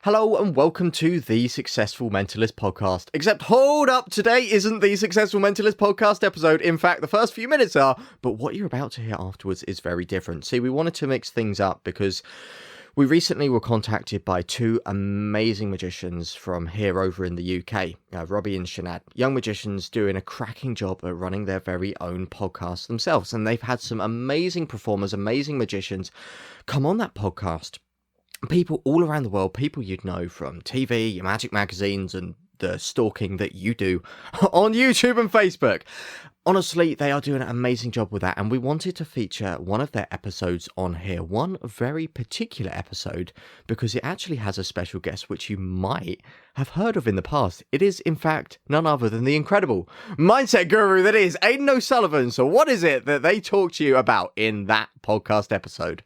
Hello and welcome to the Successful Mentalist Podcast. Except, hold up, today isn't the Successful Mentalist Podcast episode. In fact, the first few minutes are, but what you're about to hear afterwards is very different. See, we wanted to mix things up because we recently were contacted by two amazing magicians from here over in the UK, Robbie and Csanád, young magicians doing a cracking job at running their very own podcast themselves. And they've had some amazing performers, amazing magicians come on that podcast. People all around the world, people you'd know from TV, your magic magazines, and the stalking that you do on YouTube and Facebook. Honestly, they are doing an amazing job with that, and we wanted to feature one of their episodes on here, one very particular episode, because it actually has a special guest which you might have heard of in the past. It is, in fact, none other than the incredible mindset guru that is Aiden O'Sullivan. So what is it that they talk to you about in that podcast episode?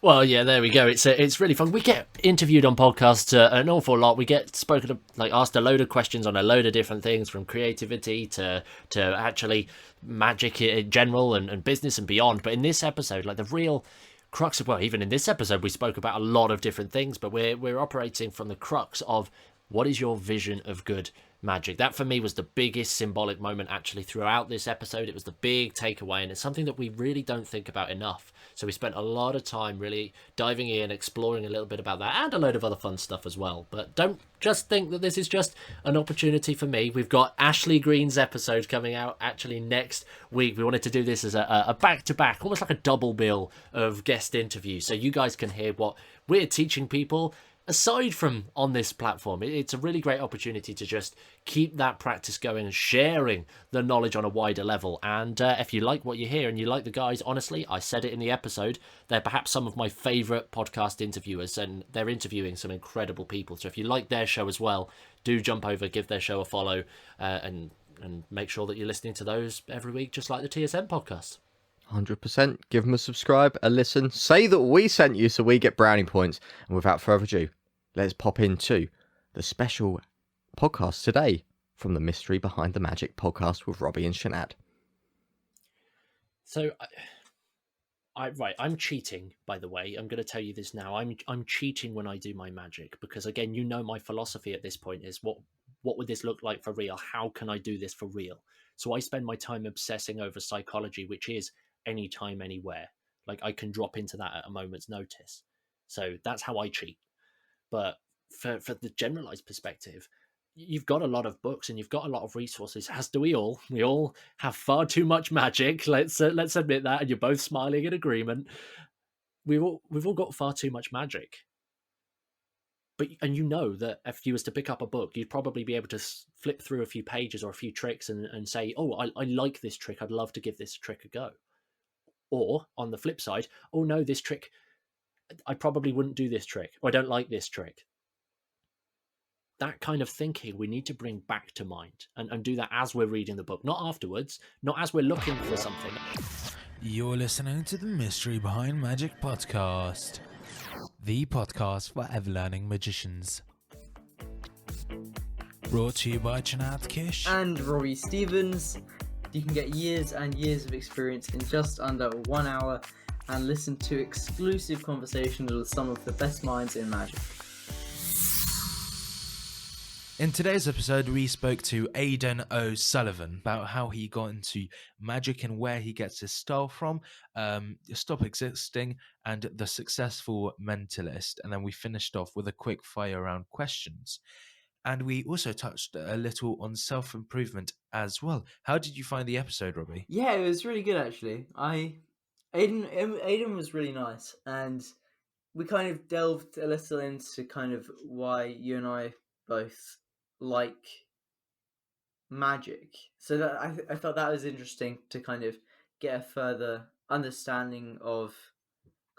Well, yeah, there we go. It's really fun. We get interviewed on podcasts an awful lot. We get spoken to, asked a load of questions on a load of different things, from creativity to actually magic in general and business and beyond. But in this episode, the real crux of, well, even in this episode, we spoke about a lot of different things, but we're operating from the crux of what is your vision of good magic. That for me was the biggest symbolic moment actually throughout this episode. It was the big takeaway, and it's something that we really don't think about enough. So we spent a lot of time really diving in, exploring a little bit about that, and a load of other fun stuff as well. But don't just think that this is just an opportunity for me. We've got Ashley Green's episode coming out actually next week. We wanted to do this as a back-to-back, almost like a double bill of guest interviews, so you guys can hear what we're teaching people aside from on this platform. It's a really great opportunity to just keep that practice going and sharing the knowledge on a wider level. And if you like what you hear and you like the guys, honestly, I said it in the episode, they're perhaps some of my favourite podcast interviewers, and they're interviewing some incredible people. So if you like their show as well, do jump over, give their show a follow, and make sure that you're listening to those every week, just like the TSM Podcast. 100%. Give them a subscribe, a listen. Say that we sent you so we get brownie points. And without further ado, let's pop into the special podcast today from the Mystery Behind the Magic podcast with Robbie and Csanád. So, I'm cheating, by the way. I'm going to tell you this now. I'm cheating when I do my magic because, again, you know my philosophy at this point is what would this look like for real? How can I do this for real? So I spend my time obsessing over psychology, which is anytime, anywhere. I can drop into that at a moment's notice. So that's how I cheat. But for the generalized perspective, you've got a lot of books and you've got a lot of resources, as do we all. We all have far too much magic. Let's admit that, and you're both smiling in agreement. We've all got far too much magic. And you know that if you was to pick up a book, you'd probably be able to flip through a few pages or a few tricks and say, oh, I like this trick. I'd love to give this trick a go. Or on the flip side, oh no, this trick, I probably wouldn't do this trick, or I don't like this trick. That kind of thinking we need to bring back to mind and do that as we're reading the book, not afterwards, not as we're looking for something. You're listening to the Mystery Behind Magic podcast, the podcast for ever-learning magicians. Brought to you by Csanád Kish and Robbie Stevens. You can get years and years of experience in just under 1 hour and listen to exclusive conversations with some of the best minds in magic. In today's episode, we spoke to Aiden O'Sullivan about how he got into magic and where he gets his style from, Stop Existing, and The Successful Mentalist. And then we finished off with a quick fire round questions. And we also touched a little on self-improvement as well. How did you find the episode, Robbie? Yeah, it was really good, actually. Aiden was really nice, and we kind of delved a little into kind of why you and I both like magic. So that I thought that was interesting to kind of get a further understanding of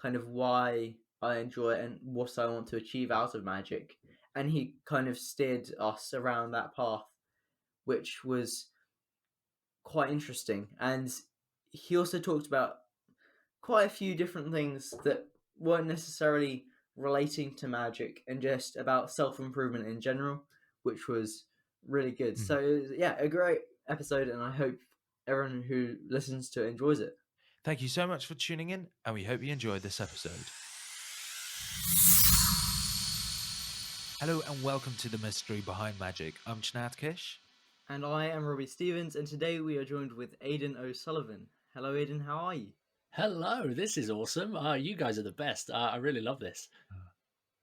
kind of why I enjoy it and what I want to achieve out of magic. And he kind of steered us around that path, which was quite interesting. And he also talked about quite a few different things that weren't necessarily relating to magic and just about self-improvement in general, which was really good. So yeah, a great episode, and I hope everyone who listens to it enjoys it. Thank you so much for tuning in, and we hope you enjoyed this episode. Hello and welcome to the mystery behind magic. I'm Csanád. And I am Robbie Stevens, and today we are joined with Aiden O'Sullivan. Hello, Aiden, how are you? Hello, this is awesome. You guys are the best. I really love this.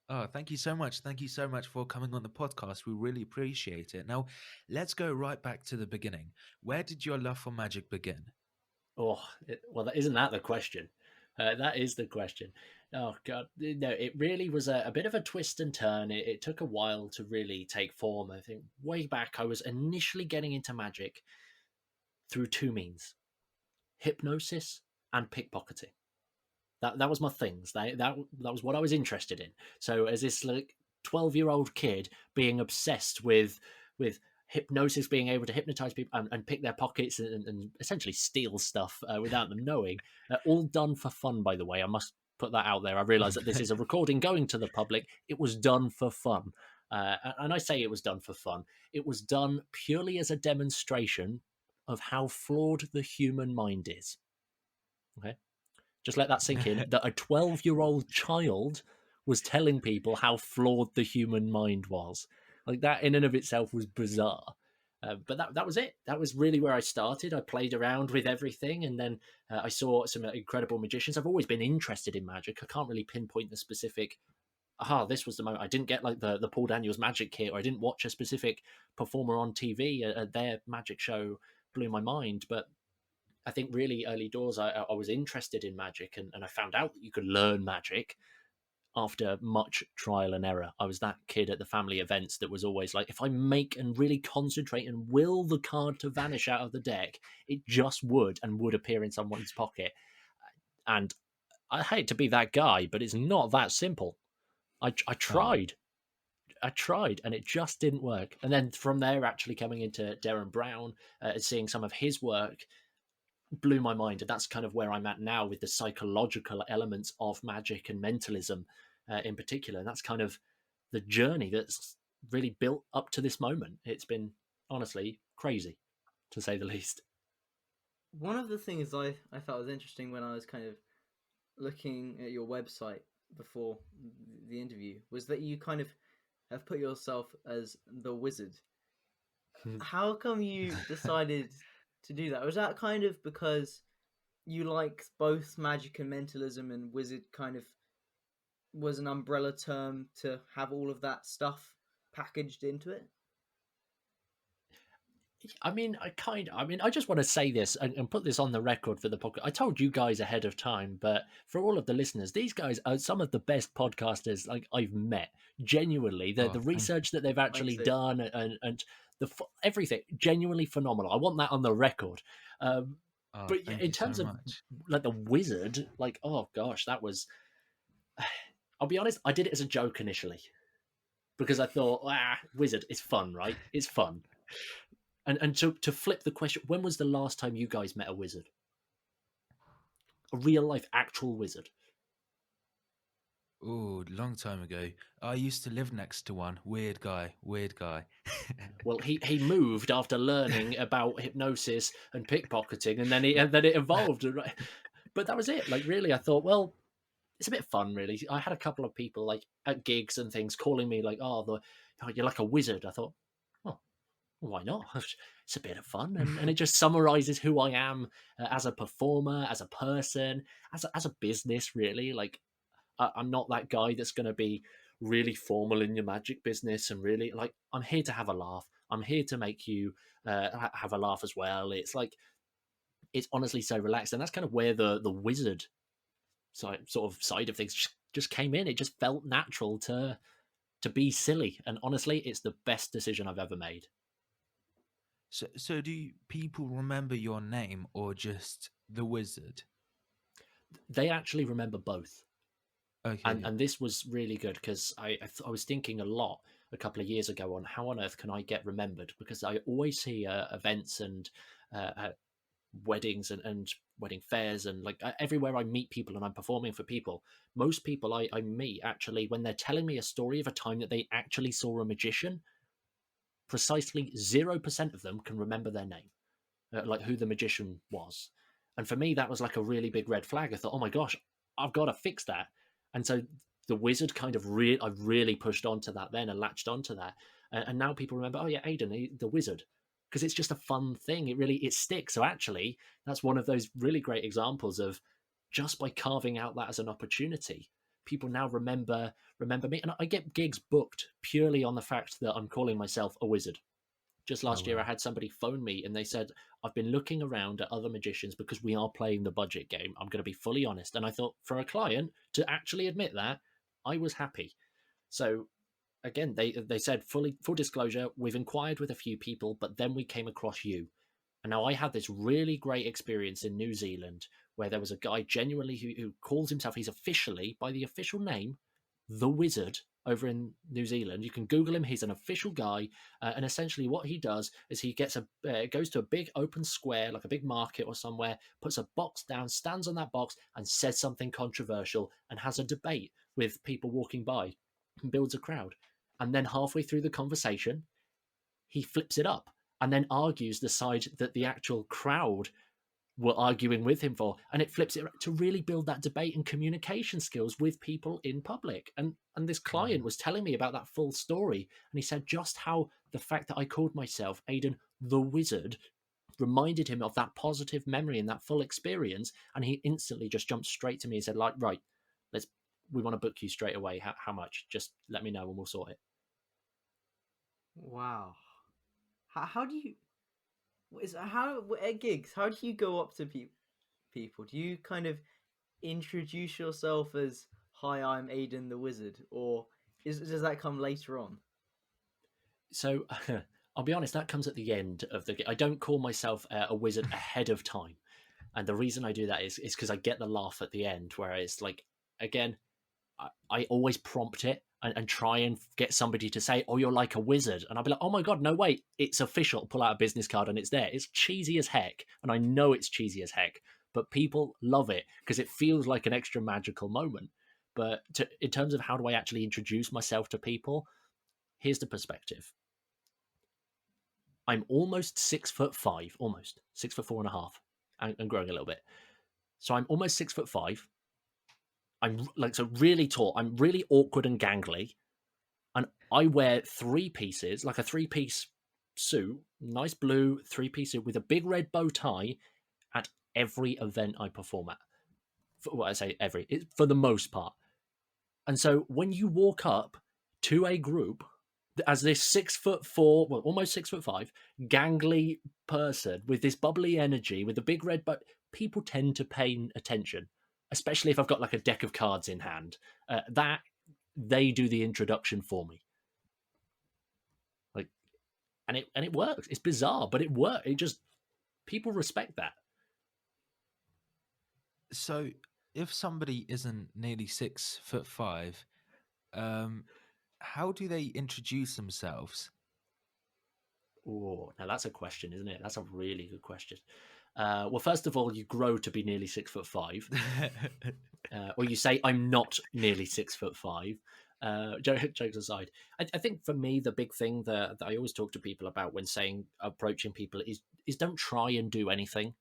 Oh, thank you so much. Thank you so much for coming on the podcast. We really appreciate it. Now, let's go right back to the beginning. Where did your love for magic begin? Well, isn't that the question? That is the question. Oh, God. No, it really was a bit of a twist and turn. It took a while to really take form. I think way back, I was initially getting into magic through two means: hypnosis and pickpocketing. That was my things. That was what I was interested in. So as this 12-year-old kid being obsessed with hypnosis, being able to hypnotize people and pick their pockets and essentially steal stuff without them knowing, all done for fun, by the way. I must put that out there. I realize that this is a recording going to the public. It was done for fun. And I say it was done for fun. It was done purely as a demonstration of how flawed the human mind is. Okay? Just let that sink in, that a 12-year-old child was telling people how flawed the human mind was. Like, that in and of itself was bizarre. But that was it. That was really where I started. I played around with everything, and then I saw some incredible magicians. I've always been interested in magic. I can't really pinpoint the specific, this was the moment. I didn't get like the Paul Daniels magic kit, or I didn't watch a specific performer on TV. Their magic show blew my mind. But I think really early doors, I was interested in magic, and I found out that you could learn magic after much trial and error. I was that kid at the family events that was always like, if I make and really concentrate and will the card to vanish out of the deck, it just would appear in someone's pocket. And I hate to be that guy, but it's not that simple. I tried. I tried, and it just didn't work. And then from there, actually coming into Darren Brown, seeing some of his work, blew my mind. And that's kind of where I'm at now with the psychological elements of magic and mentalism in particular. And that's kind of the journey that's really built up to this moment. It's been honestly crazy, to say the least. One of the things I thought was interesting when I was kind of looking at your website before the interview was that you kind of have put yourself as the wizard. How come you decided to do that? Was that kind of because you like both magic and mentalism, and wizard kind of was an umbrella term to have all of that stuff packaged into it? I just want to say this and put this on the record for the podcast. I told you guys ahead of time, but for all of the listeners, these guys are some of the best podcasters I've met. Genuinely, the research that they've actually done and everything, genuinely phenomenal. I want that on the record. But in terms of like the wizard, oh gosh, that was. I'll be honest, I did it as a joke initially because I thought, wizard, it's fun, right? It's fun. And to flip the question, when was the last time you guys met a wizard? A real life actual wizard? Oh, long time ago. I used to live next to one. Weird guy. Well, he moved after learning about hypnosis and pickpocketing, and then it evolved. But that was it. Like, really, I thought, well, it's a bit fun, really. I had a couple of people like at gigs and things calling me like, you're like a wizard. I thought, why not? It's a bit of fun, and it just summarizes who I am as a performer, as a person, as a business. Really, like I'm not that guy that's going to be really formal in your magic business, and really like I'm here to have a laugh. I'm here to make you have a laugh as well. It's like it's honestly so relaxed, and that's kind of where the wizard side of things just came in. It just felt natural to be silly, and honestly, it's the best decision I've ever made. So do people remember your name or just the wizard? They actually remember both. Okay. And this was really good because I was thinking a lot a couple of years ago on how on earth can I get remembered, because I always see events and weddings and wedding fairs and like everywhere I meet people and I'm performing for people. Most people I meet actually, when they're telling me a story of a time that they actually saw a magician, precisely 0% of them can remember their name, like who the magician was. And for me, that was like a really big red flag. I thought, oh my gosh, I've got to fix that. And so the wizard kind of I really pushed onto that then and latched onto that. And now people remember, oh yeah, Aidan, the wizard. Because it's just a fun thing. It sticks. So actually, that's one of those really great examples of just by carving out that as an opportunity, people now remember me. And I get gigs booked purely on the fact that I'm calling myself a wizard. Just last year, I had somebody phone me and they said, I've been looking around at other magicians because we are playing the budget game. I'm going to be fully honest. And I thought for a client to actually admit that, I was happy. So again, they said full disclosure, we've inquired with a few people, but then we came across you. And now I had this really great experience in New Zealand where there was a guy genuinely who calls himself, he's officially, by the official name, the Wizard over in New Zealand. You can Google him. He's an official guy. And essentially what he does is he goes to a big open square, like a big market or somewhere, puts a box down, stands on that box and says something controversial and has a debate with people walking by and builds a crowd. And then halfway through the conversation, he flips it up and then argues the side that the actual crowd were arguing with him for. And it flips it to really build that debate and communication skills with people in public. And this client was telling me about that full story. And he said just how the fact that I called myself Aidan the Wizard reminded him of that positive memory and that full experience. And he instantly just jumped straight to me and said, like, right, we want to book you straight away. How much? Just let me know and we'll sort it. Wow. How do you at gigs? How do you go up to people? Do you kind of introduce yourself as, "Hi, I'm Aidan the Wizard," or does that come later on? So I'll be honest, that comes at the end of the gig. I don't call myself a wizard ahead of time, and the reason I do that is because I get the laugh at the end, where it's like, again, I always prompt it and try and get somebody to say, "Oh, you're like a wizard," and I'll be like, "Oh my god, no wait, it's official." Pull out a business card and it's there. It's cheesy as heck, and I know it's cheesy as heck, but people love it because it feels like an extra magical moment. But in terms of how do I actually introduce myself to people, here's the perspective. I'm almost 6'5", almost 6'4.5", and growing a little bit. So I'm almost 6'5". I'm really tall. I'm really awkward and gangly. And I wear 3 pieces, like a 3-piece suit, nice blue 3-piece suit with a big red bow tie at every event I perform at. For the most part. And so when you walk up to a group as this 6'4", well, almost 6'5", gangly person with this bubbly energy, with a big red bow, people tend to pay attention. Especially if I've got like a deck of cards in hand, that they do the introduction for me. Like, and it works. It's bizarre, but it works. People respect that. So, if somebody isn't nearly 6'5", how do they introduce themselves? Oh, now that's a question, isn't it? That's a really good question. Well, first of all, you grow to be nearly 6'5", or you say, "I'm not nearly 6'5". Jokes aside, I think for me the big thing that I always talk to people about when approaching people is don't try and do anything.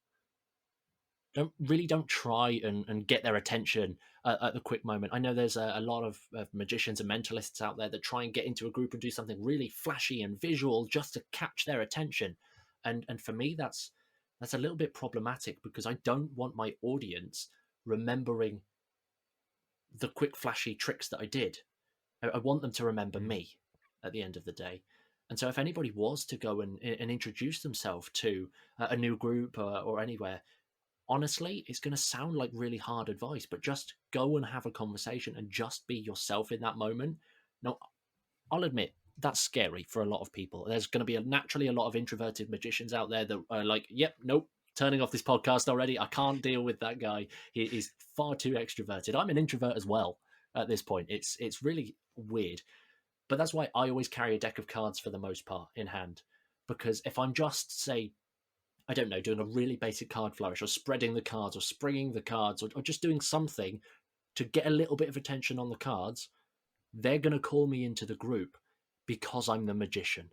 Don't try and get their attention at the quick moment. I know there's a lot of magicians and mentalists out there that try and get into a group and do something really flashy and visual just to catch their attention, and for me that's a little bit problematic because I don't want my audience remembering the quick flashy tricks that I did. I want them to remember me at the end of the day. And so if anybody was to go and introduce themselves to a new group or anywhere, honestly, it's going to sound like really hard advice, but just go and have a conversation and just be yourself in that moment. Now, I'll admit, that's scary for a lot of people. There's going to be naturally a lot of introverted magicians out there that are like, yep, nope, turning off this podcast already. I can't deal with that guy. He's far too extroverted. I'm an introvert as well at this point. It's really weird. But that's why I always carry a deck of cards for the most part in hand. Because if I'm just, say, I don't know, doing a really basic card flourish or spreading the cards or springing the cards or just doing something to get a little bit of attention on the cards, they're going to call me into the group because I'm the magician,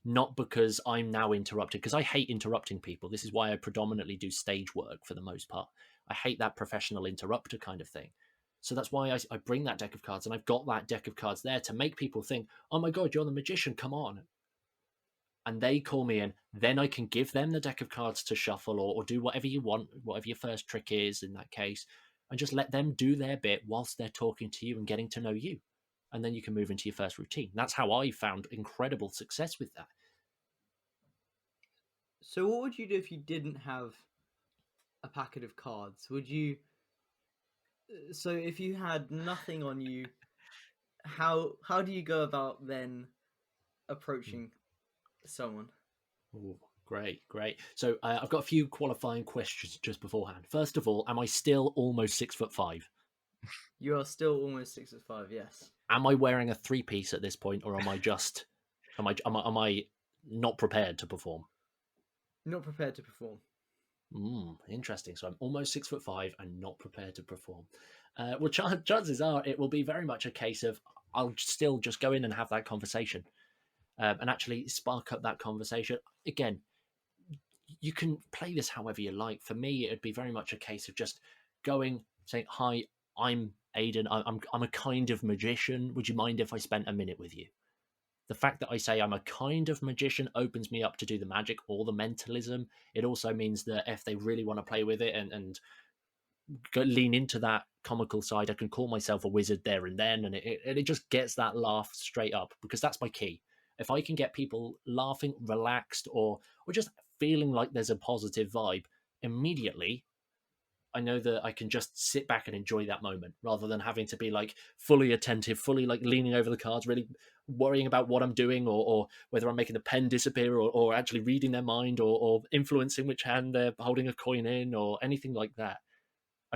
not because I'm now interrupted, because I hate interrupting people. This is why I predominantly do stage work for the most part. I hate that professional interrupter kind of thing. So that's why I bring that deck of cards, and I've got that deck of cards there to make people think, oh my God, you're the magician, come on. And they call me in, then I can give them the deck of cards to shuffle or do whatever you want, whatever your first trick is in that case, and just let them do their bit whilst they're talking to you and getting to know you. And then you can move into your first routine. That's how I found incredible success with that. So what would you do if you didn't have a packet of cards? Would you... So if you had nothing on you, how do you go about then approaching someone? Oh, great. So I've got a few qualifying questions just beforehand. First of all, am I still almost 6'5"? You are still almost 6'5", yes. Am I wearing a 3-piece at this point, or am I just am I not prepared to perform? Not prepared to perform. Interesting. So I'm almost 6'5" and not prepared to perform. Well, chances are it will be very much a case of I'll still just go in and have that conversation, and actually spark up that conversation. Again, you can play this however you like. For me, it'd be very much a case of just going, saying, "Hi, I'm Aidan. I'm a kind of magician. Would you mind if I spent a minute with you?" The fact that I say I'm a kind of magician opens me up to do the magic or the mentalism. It also means that if they really want to play with it and lean into that comical side, I can call myself a wizard there and then, and it just gets that laugh straight up, because that's my key. If I can get people laughing, relaxed, or just feeling like there's a positive vibe, immediately I know that I can just sit back and enjoy that moment, rather than having to be like fully attentive, fully like leaning over the cards, really worrying about what I'm doing, or whether I'm making the pen disappear, or actually reading their mind, or influencing which hand they're holding a coin in, or anything like that.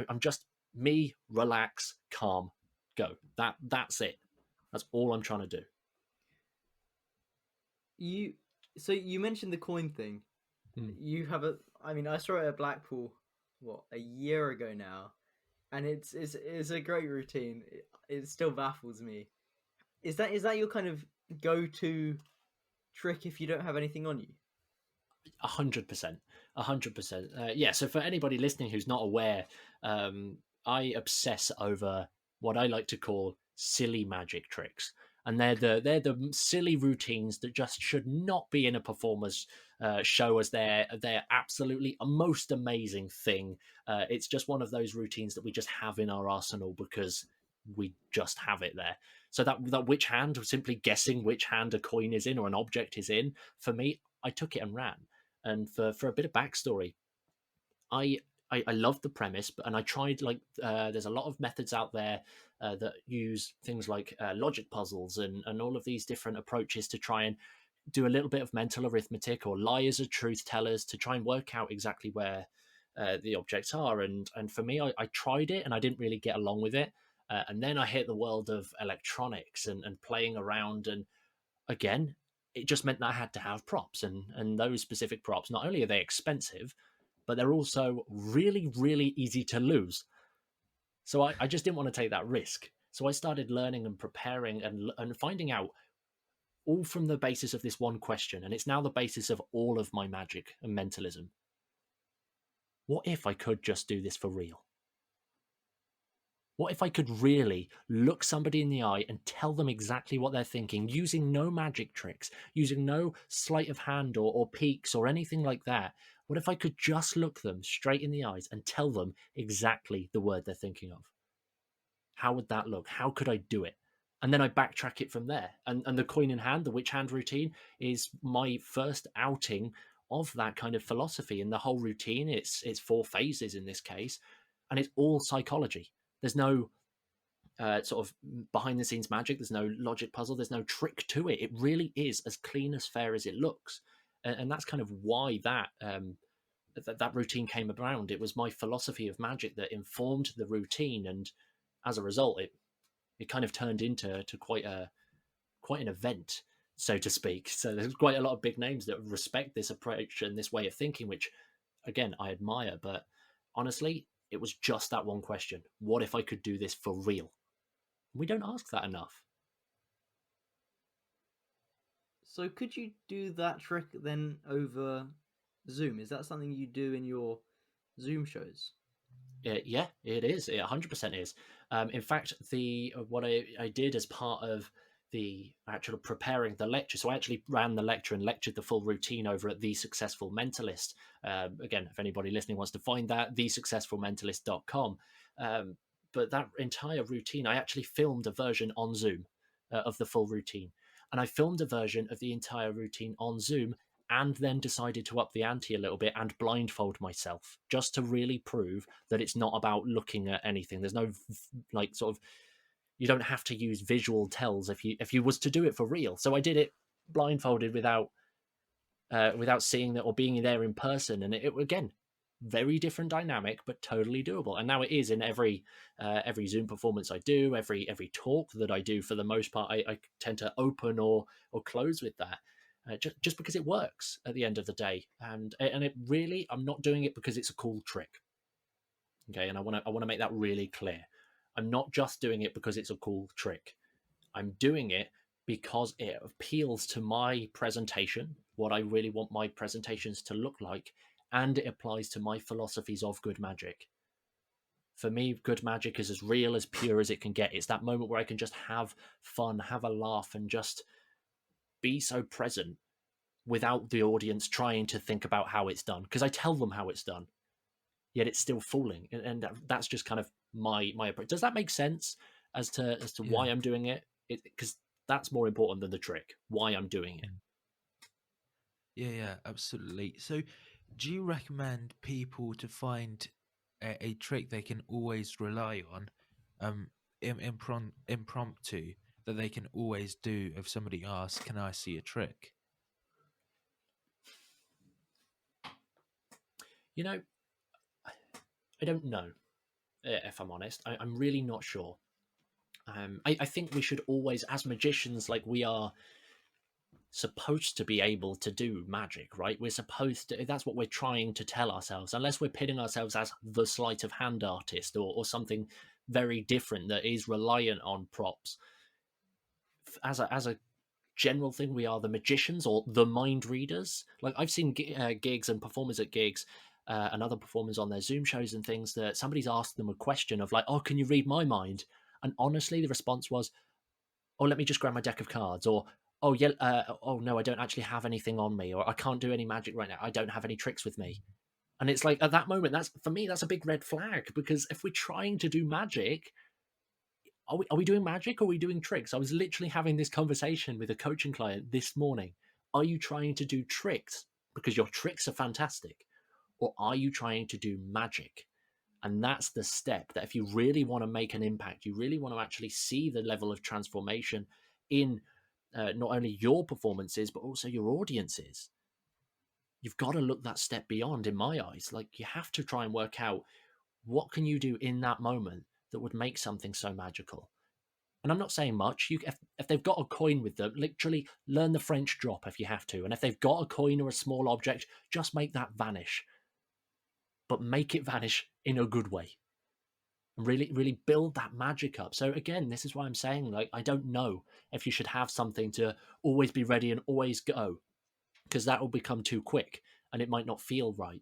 I'm just me, relax, calm, go. That's it. That's all I'm trying to do. So you mentioned the coin thing. You have I saw it at Blackpool, a year ago now, and it's a great routine. It still baffles me. Is that your kind of go-to trick if you don't have anything on you? 100%. Yeah. So for anybody listening who's not aware, I obsess over what I like to call silly magic tricks. And they're the silly routines that just should not be in a performer's show as their absolutely most amazing thing. It's just one of those routines that we just have in our arsenal because we just have it there. So that which hand, simply guessing which hand a coin is in or an object is in, for me, I took it and ran. And for a bit of backstory, I loved the premise, and I tried, there's a lot of methods out there that use things like logic puzzles and all of these different approaches to try and do a little bit of mental arithmetic, or lie as a truth tellers, to try and work out exactly where the objects are. And for me, I tried it and I didn't really get along with it. And then I hit the world of electronics and playing around. And again, it just meant that I had to have props, and those specific props, not only are they expensive, but they're also really, really easy to lose. So I just didn't want to take that risk. So I started learning and preparing and finding out, all from the basis of this one question. And it's now the basis of all of my magic and mentalism. What if I could just do this for real? What if I could really look somebody in the eye and tell them exactly what they're thinking, using no magic tricks, using no sleight of hand or peeks or anything like that? What if I could just look them straight in the eyes and tell them exactly the word they're thinking of? How would that look? How could I do it? And then I backtrack it from there. And the coin in hand, the witch hand routine, is my first outing of that kind of philosophy. And the whole routine, it's 4 phases in this case, and it's all psychology. There's no sort of behind the scenes magic. There's no logic puzzle. There's no trick to it. It really is as clean, as fair as it looks. And that's kind of why that routine came around. It was my philosophy of magic that informed the routine. And as a result, it kind of turned into quite an event, so to speak. So there's quite a lot of big names that respect this approach and this way of thinking, which, again, I admire. But honestly, it was just that one question. What if I could do this for real? We don't ask that enough. So could you do that trick then over Zoom? Is that something you do in your Zoom shows? Yeah, it is. It 100% is. In fact, what I did as part of the actual preparing the lecture, so I actually ran the lecture and lectured the full routine over at The Successful Mentalist. Again, if anybody listening wants to find that, thesuccessfulmentalist.com. But that entire routine, I actually filmed a version on Zoom of the full routine. And I filmed a version of the entire routine on Zoom and then decided to up the ante a little bit and blindfold myself just to really prove that it's not about looking at anything. There's no like sort of, you don't have to use visual tells if you was to do it for real. So I did it blindfolded without seeing it or being there in person, and it again, very different dynamic, but totally doable. And now it is in every Zoom performance I do, every talk that I do. For the most part, I tend to open or close with that. Just because it works at the end of the day, and it really, I'm not doing it because it's a cool trick. Okay, and I want to make that really clear. I'm not just doing it because it's a cool trick. I'm doing it because it appeals to my presentation, what I really want my presentations to look like, and it applies to my philosophies of good magic. For me, good magic is as real, as pure as it can get. It's that moment where I can just have fun, have a laugh, and just be so present without the audience trying to think about how it's done, because I tell them how it's done, yet it's still fooling. And that's just kind of my approach. Does that make sense as to why I'm doing it? Because that's more important than the trick, why I'm doing it. Yeah, absolutely. So do you recommend people to find a trick they can always rely on, impromptu, that they can always do if somebody asks, can I see a trick? You know, I don't know, if I'm honest. I'm really not sure. I think we should always, as magicians, like, we are supposed to be able to do magic, right? We're supposed to, that's what we're trying to tell ourselves, unless we're pitting ourselves as the sleight of hand artist or something very different that is reliant on props. As a general thing, we are the magicians or the mind readers. Like, I've seen gigs and performers at gigs and other performers on their Zoom shows and things, that somebody's asked them a question of like, oh, can you read my mind? And honestly, the response was, oh, let me just grab my deck of cards, or oh yeah, oh no, I don't actually have anything on me, or I can't do any magic right now, I don't have any tricks with me. And it's like, at that moment, that's, for me, that's a big red flag, because if we're trying to do magic, are we doing magic or are we doing tricks? I was literally having this conversation with a coaching client this morning. Are you trying to do tricks because your tricks are fantastic, or are you trying to do magic? And that's the step that, if you really want to make an impact, you really want to actually see the level of transformation in not only your performances, but also your audiences, you've got to look that step beyond, in my eyes. Like, you have to try and work out, what can you do in that moment that would make something so magical? And I'm not saying much. If they've got a coin with them, literally learn the French drop if you have to. And if they've got a coin or a small object, just make that vanish. But make it vanish in a good way. And really, really build that magic up. So again, this is why I'm saying, like, I don't know if you should have something to always be ready and always go, because that will become too quick and it might not feel right.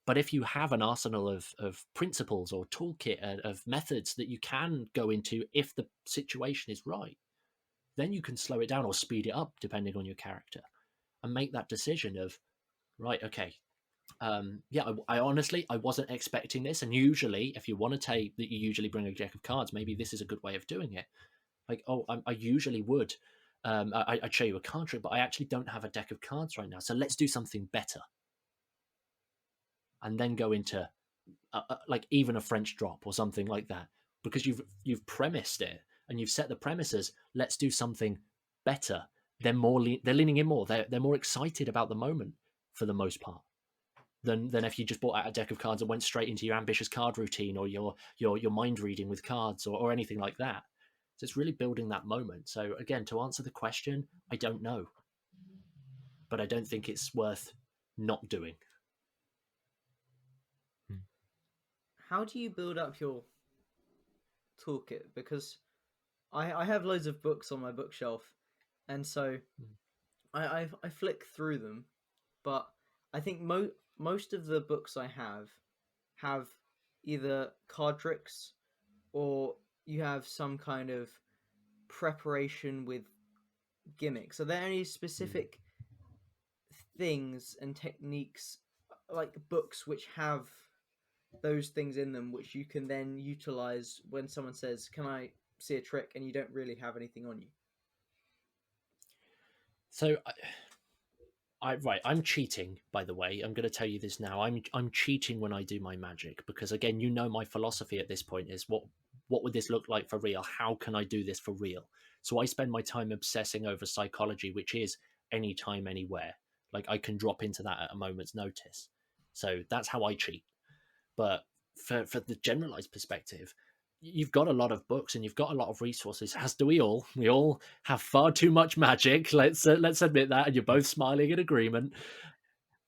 But if you have an arsenal of principles or toolkit of methods that you can go into if the situation is right, then you can slow it down or speed it up depending on your character, and make that decision of, right, okay, I honestly, I wasn't expecting this. And usually, if you want to take that, you usually bring a deck of cards. Maybe this is a good way of doing it. Like, oh, I usually would. I'd show you a card trick, but I actually don't have a deck of cards right now. So let's do something better. And then go into like even a French drop or something like that, because you've premised it and you've set the premises. Let's do something better. They're they're leaning in more. They're more excited about the moment for the most part than if you just brought out a deck of cards and went straight into your ambitious card routine or your mind reading with cards or anything like that. So it's really building that moment. So again, to answer the question, I don't know, but I don't think it's worth not doing. How do you build up your toolkit? Because I have loads of books on my bookshelf, and so I flick through them, but I think most of the books I have either card tricks or you have some kind of preparation with gimmicks. Are there any specific things and techniques, like books, which have those things in them, which you can then utilize when someone says, "Can I see a trick?" and you don't really have anything on you? So, I'm cheating, by the way. I'm going to tell you this now. I'm cheating when I do my magic, because again, you know, my philosophy at this point is what would this look like for real? How can I do this for real? So I spend my time obsessing over psychology, which is anytime, anywhere. Like, I can drop into that at a moment's notice. So that's how I cheat. But for the generalized perspective, you've got a lot of books and you've got a lot of resources, as do we all. We all have far too much magic. Let's admit that, and you're both smiling in agreement.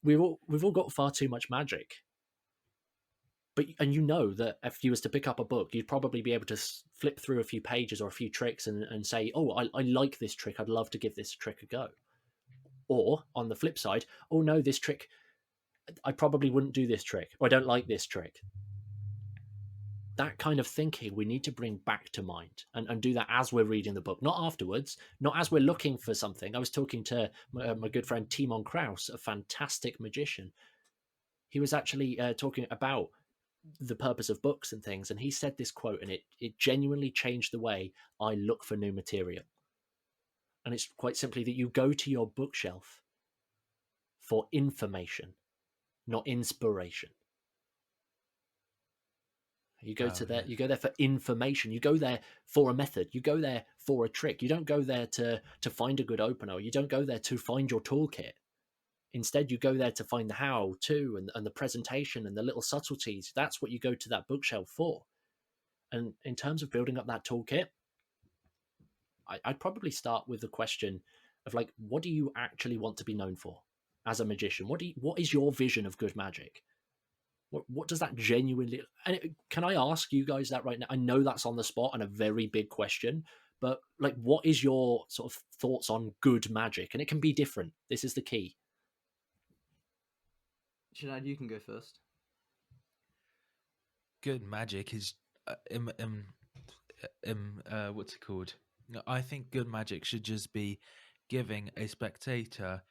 We've all got far too much magic. And you know that if you was to pick up a book, you'd probably be able to flip through a few pages or a few tricks and say, "Oh, I like this trick. I'd love to give this trick a go." Or on the flip side, "Oh no, this trick, I probably wouldn't do this trick, or I don't like this trick." That kind of thinking we need to bring back to mind and do that as we're reading the book, not afterwards, not as we're looking for something. I was talking to my good friend Timon Kraus, a fantastic magician. He was actually talking about the purpose of books and things, and he said this quote, and it genuinely changed the way I look for new material. And it's quite simply that you go to your bookshelf for information, not inspiration. You go You go there for information. You go there for a method. You go there for a trick. You don't go there to find a good opener. You don't go there to find your toolkit. Instead, you go there to find the how to and the presentation and the little subtleties. That's what you go to that bookshelf for. And in terms of building up that toolkit, I'd probably start with the question of, like, what do you actually want to be known for as a magician? What is your vision of good magic? What does that genuinely... And can I ask you guys that right now? I know that's on the spot and a very big question, but like, what is your sort of thoughts on good magic? And it can be different. This is the key. Csanád, you can go first. Good magic is what's it called? I think good magic should just be giving a spectator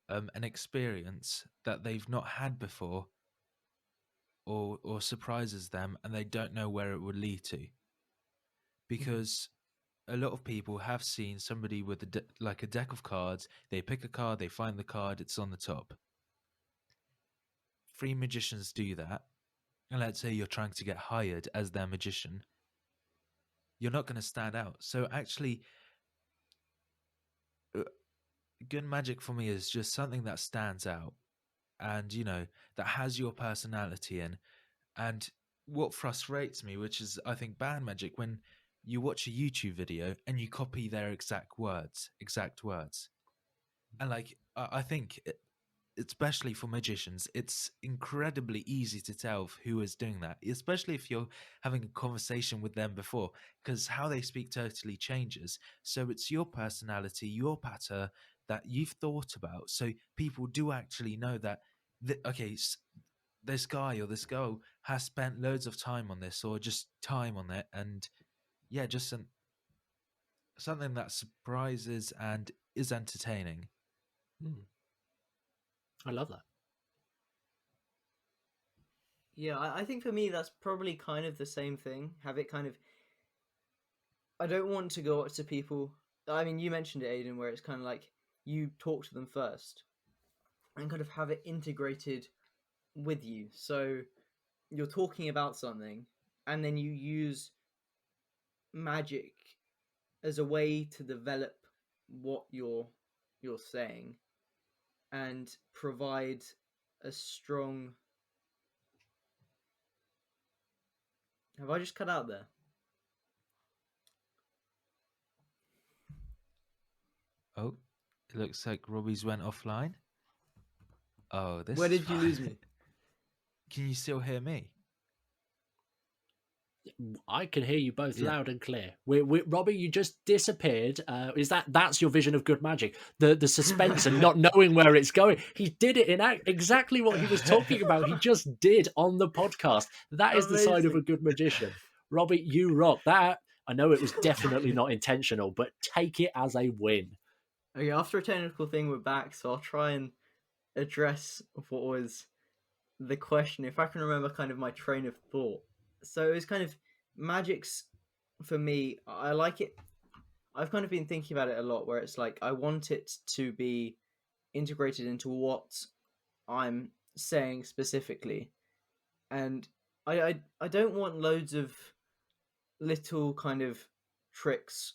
an experience that they've not had before, or surprises them and they don't know where it would lead to. Because a lot of people have seen somebody with a deck of cards, they pick a card, they find the card, it's on the top. Free magicians do that, and let's say you're trying to get hired as their magician, you're not going to stand out. So actually, good magic for me is just something that stands out, and that has your personality in. And what frustrates me, which is I think bad magic, when you watch a YouTube video and you copy their exact words, and like I think especially for magicians, it's incredibly easy to tell who is doing that, especially if you're having a conversation with them before, because how they speak totally changes. So it's your personality, your patter that you've thought about. So people do actually know that, this guy or this girl has spent loads of time on this, or just time on it. And yeah, just something that surprises and is entertaining. I love that. Yeah, I think for me that's probably kind of the same thing. Have it kind of... I don't want to go up to people... I mean, you mentioned it, Aidan, where it's kind of like you talk to them first and kind of have it integrated with you. So you're talking about something and then you use magic as a way to develop what you're saying and provide a strong... Have I just cut out there? Oh, it looks like Robbie's went offline. Oh, this... Where did you lose me? Can you still hear me? I can hear you both loud and clear. Robbie, you just disappeared. That's your vision of good magic? The suspense and not knowing where it's going. He did it in exactly what he was talking about. He just did on the podcast. That is the side of a good magician. Robbie, you rock that. I know it was definitely not intentional, but take it as a win. Okay, after a technical thing, we're back, so I'll try and address what was the question, if I can remember kind of my train of thought. So it was kind of magic's, for me, I like it. I've kind of been thinking about it a lot, where it's like I want it to be integrated into what I'm saying specifically, and I don't want loads of little kind of tricks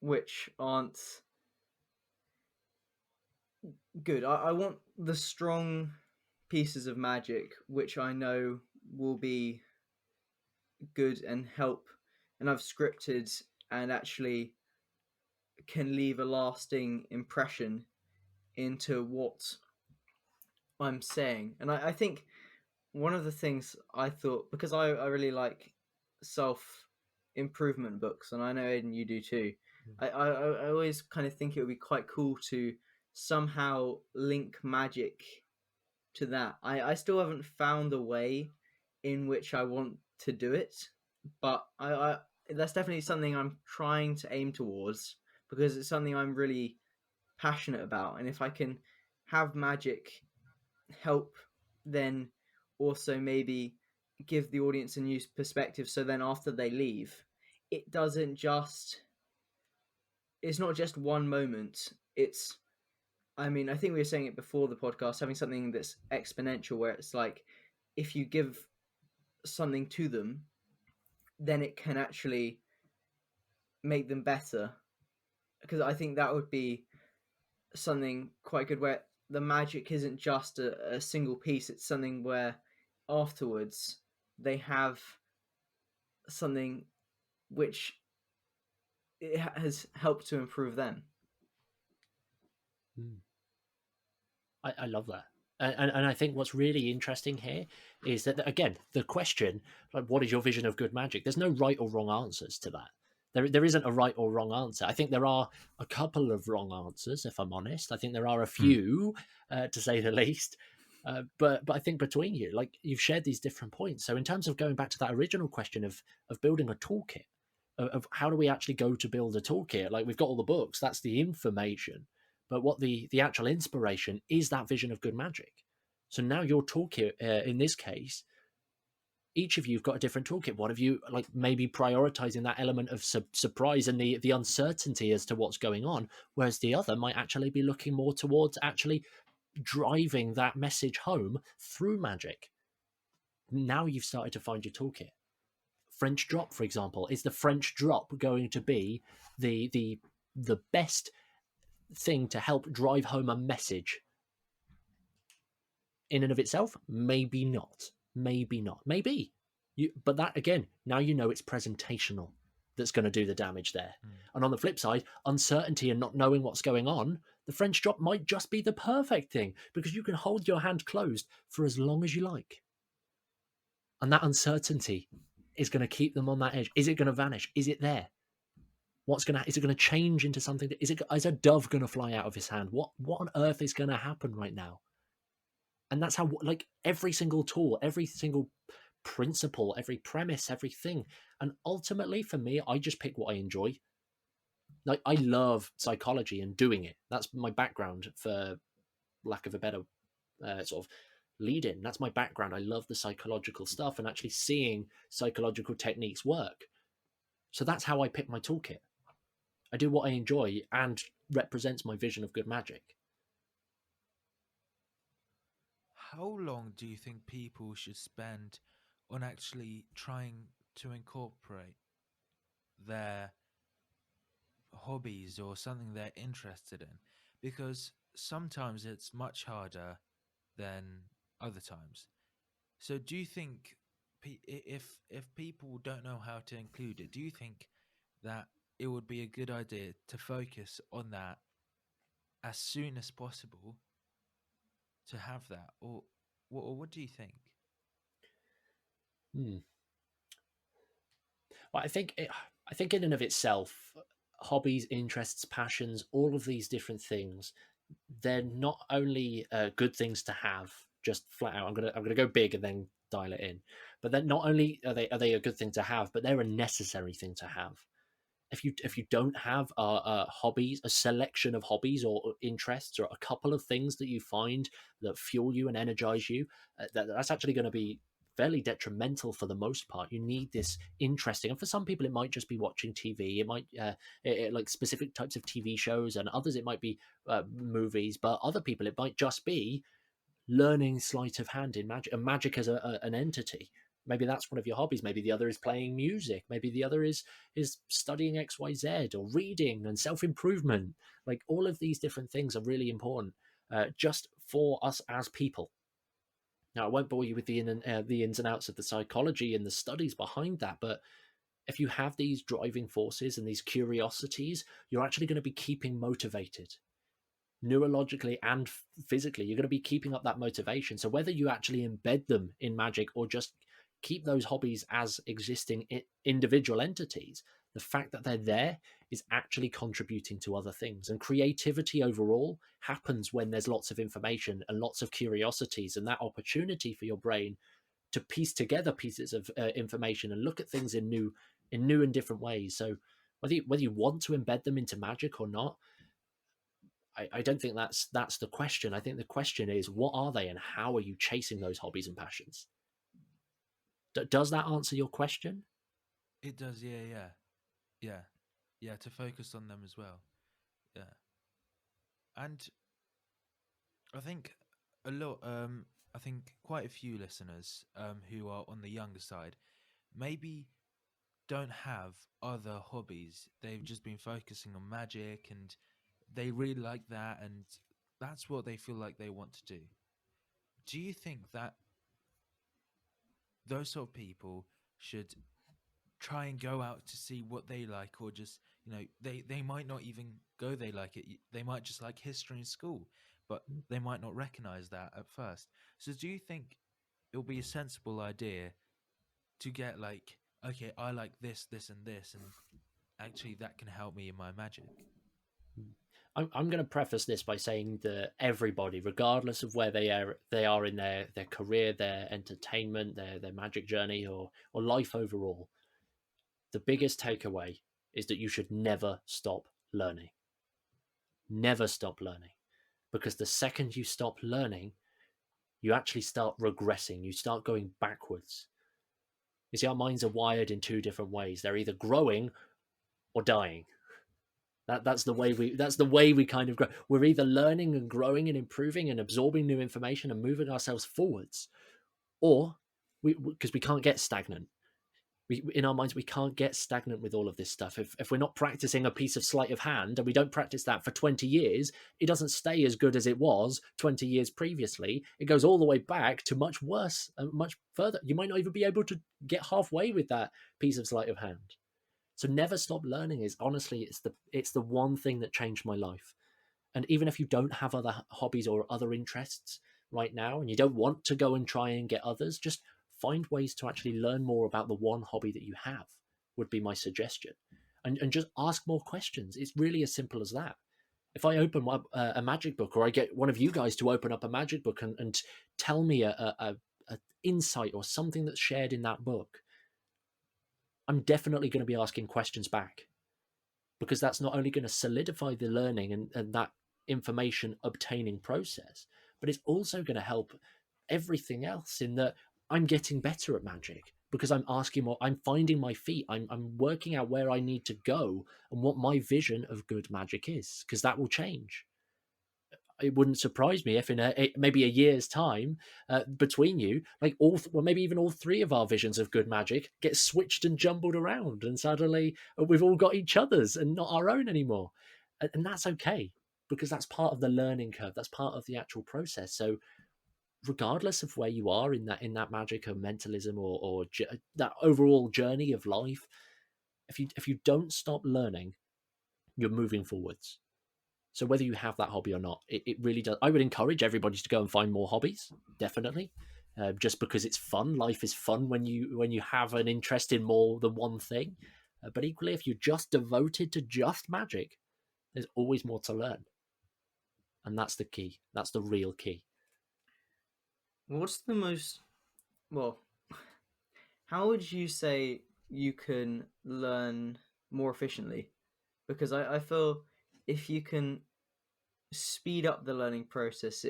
which aren't good. I want the strong pieces of magic which I know will be good and help, and I've scripted and actually can leave a lasting impression into what I'm saying. And I think one of the things I thought, because I really like self improvement books, and I know Aiden you do too. I always kind of think it would be quite cool to somehow link magic to that. I still haven't found a way in which I want to do it, but I that's definitely something I'm trying to aim towards, because it's something I'm really passionate about. And if I can have magic help, then also maybe give the audience a new perspective, so then after they leave, it doesn't just, it's not just one moment. It's, I mean, I think we were saying it before the podcast, having something that's exponential, where it's like if you give something to them, then it can actually make them better. Because I think that would be something quite good, where the magic isn't just a single piece, it's something where afterwards they have something which it has helped to improve them. I love that. And I think what's really interesting here is that, again, the question, like, what is your vision of good magic? There's no right or wrong answers to that. There isn't a right or wrong answer. I think there are a couple of wrong answers, if I'm honest. I think there are a few, to say the least. But I think between you, like, you've shared these different points. So in terms of going back to that original question of building a toolkit, of how do we actually go to build a toolkit? Like, we've got all the books, that's the information. But what the actual inspiration is, that vision of good magic. So now your toolkit, in this case, each of you have got a different toolkit. One of you, like, maybe prioritizing that element of surprise and the uncertainty as to what's going on, whereas the other might actually be looking more towards actually driving that message home through magic. Now you've started to find your toolkit. French drop, for example, is the French drop going to be the best thing to help drive home a message in and of itself? Maybe not. Maybe but that, again, now you know it's presentational that's going to do the damage there. And on the flip side, uncertainty and not knowing what's going on, the French drop might just be the perfect thing, because you can hold your hand closed for as long as you like, and that uncertainty is going to keep them on that edge. Is it going to vanish? Is it there? Is it going to change into something? Is a dove going to fly out of his hand? What on earth is going to happen right now? And that's how, like, every single tool, every single principle, every premise, everything. And ultimately, for me, I just pick what I enjoy. Like, I love psychology and doing it. That's my background, for lack of a better sort of lead in. That's my background. I love the psychological stuff and actually seeing psychological techniques work. So that's how I pick my toolkit. I do what I enjoy and represents my vision of good magic. How long do you think people should spend on actually trying to incorporate their hobbies or something they're interested in? Because sometimes it's much harder than other times. So do you think if people don't know how to include it, do you think that it would be a good idea to focus on that as soon as possible to have that? Or what do you think? Well, I think in and of itself, hobbies, interests, passions, all of these different things, they're not only good things to have just flat out. I'm gonna go big and then dial it in, But then not only are they a good thing to have, but they're a necessary thing to have. If you don't have hobbies, a selection of hobbies or interests, or a couple of things that you find that fuel you and energize you, that's actually going to be fairly detrimental for the most part. You need this interesting, and for some people it might just be watching TV. It might like specific types of TV shows, and others it might be movies. But other people it might just be learning sleight of hand in magic, and magic as an entity. Maybe that's one of your hobbies. Maybe the other is playing music. Maybe the other is studying XYZ, or reading and self-improvement. Like, all of these different things are really important just for us as people. Now, I won't bore you with the ins and outs of the psychology and the studies behind that, but if you have these driving forces and these curiosities, you're actually going to be keeping motivated. Neurologically and physically, you're going to be keeping up that motivation. So whether you actually embed them in magic or just keep those hobbies as existing individual entities, the fact that they're there is actually contributing to other things. And creativity overall happens when there's lots of information and lots of curiosities, and that opportunity for your brain to piece together pieces of information and look at things in new and different ways. So whether you want to embed them into magic or not, I don't think that's the question. I think the question is, what are they and how are you chasing those hobbies and passions? Does that answer your question? It does, yeah. To focus on them as well, yeah. And I think I think quite a few listeners who are on the younger side maybe don't have other hobbies. They've just been focusing on magic, and they really like that, and that's what they feel like they want to do. Do you think that those sort of people should try and go out to see what they like, or just, they might not even go they like it, they might just like history in school, but they might not recognize that at first? So do you think it'll be a sensible idea to get like, okay, I like this and this, and actually that can help me in my magic? I'm going to preface this by saying that everybody, regardless of where they are in their career, their entertainment, their magic journey, or life overall, the biggest takeaway is that you should never stop learning. Never stop learning. Because the second you stop learning, you actually start regressing. You start going backwards. You see, our minds are wired in two different ways. They're either growing or dying. That's the way we kind of grow. We're either learning and growing and improving and absorbing new information and moving ourselves forwards, or because we can't get stagnant. In our minds, we can't get stagnant with all of this stuff. If we're not practicing a piece of sleight of hand, and we don't practice that for 20 years, it doesn't stay as good as it was 20 years previously. It goes all the way back to much worse and much further. You might not even be able to get halfway with that piece of sleight of hand. So never stop learning is honestly, it's the one thing that changed my life. And even if you don't have other hobbies or other interests right now, and you don't want to go and try and get others, just find ways to actually learn more about the one hobby that you have, would be my suggestion. And just ask more questions. It's really as simple as that. If I open up a magic book, or I get one of you guys to open up a magic book and tell me a insight or something that's shared in that book, I'm definitely going to be asking questions back, because that's not only going to solidify the learning and that information obtaining process, but it's also going to help everything else in that I'm getting better at magic because I'm asking more, I'm finding my feet, I'm working out where I need to go and what my vision of good magic is, because that will change. It wouldn't surprise me if in maybe a year's time between you, like maybe even all three of our visions of good magic get switched and jumbled around, and suddenly we've all got each other's and not our own anymore. And that's okay, because that's part of the learning curve. That's part of the actual process. So regardless of where you are in that magic or mentalism or that overall journey of life, if you don't stop learning, you're moving forwards. So whether you have that hobby or not, it really does. I would encourage everybody to go and find more hobbies, definitely, just because it's fun. Life is fun when you have an interest in more than one thing. But equally, if you're just devoted to just magic, there's always more to learn. And that's the key. That's the real key. What's the most... Well, how would you say you can learn more efficiently? Because I feel if you can speed up the learning process,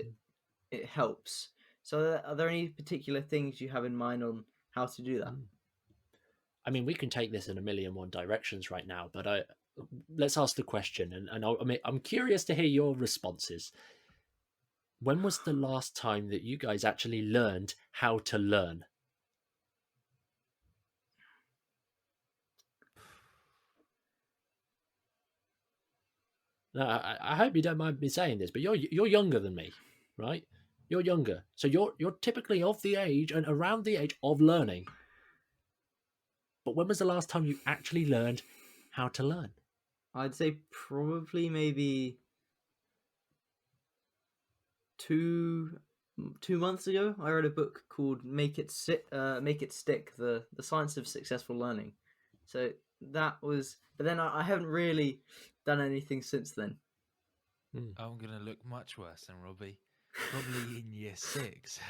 it helps. So are there any particular things you have in mind on how to do that? I mean, we can take this in a million one directions right now, but let's ask the question, and I'm curious to hear your responses. When was the last time that you guys actually learned how to learn? Now, I hope you don't mind me saying this, but you're younger than me, right? You're younger, so you're typically of the age and around the age of learning. But when was the last time you actually learned how to learn? I'd say probably maybe 2 months ago. I read a book called Make It Stick: the Science of Successful Learning. So that was, but then I haven't really done anything since then. I'm gonna look much worse than Robbie, probably in year 6.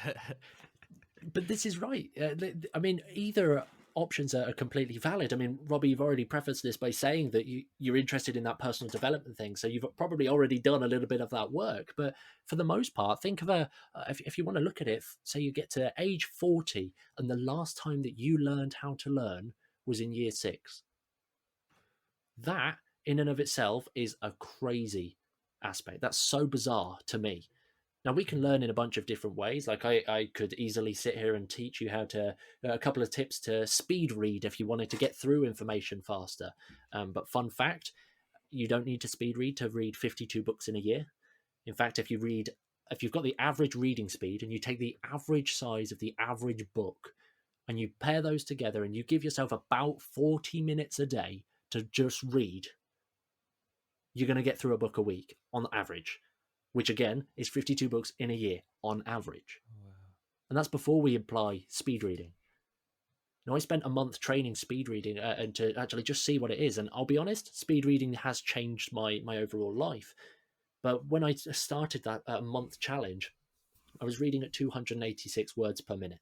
But this is right. I mean, either options are completely valid. I mean, Robbie, you've already prefaced this by saying that you're interested in that personal development thing, so you've probably already done a little bit of that work. But for the most part, think of if you want to look at it, say you get to age 40, and the last time that you learned how to learn was in year 6. That, in and of itself, is a crazy aspect. That's so bizarre to me. Now, we can learn in a bunch of different ways. Like I could easily sit here and teach you how to, a couple of tips to speed read if you wanted to get through information faster. But fun fact, you don't need to speed read to read 52 books in a year. In fact, if you've got the average reading speed and you take the average size of the average book and you pair those together and you give yourself about 40 minutes a day to just read, you're going to get through a book a week on average, which again is 52 books in a year on average. Wow. And that's before we apply speed reading. Now, I spent a month training speed reading and to actually just see what it is. And I'll be honest, speed reading has changed my overall life. But when I started that month challenge, I was reading at 286 words per minute.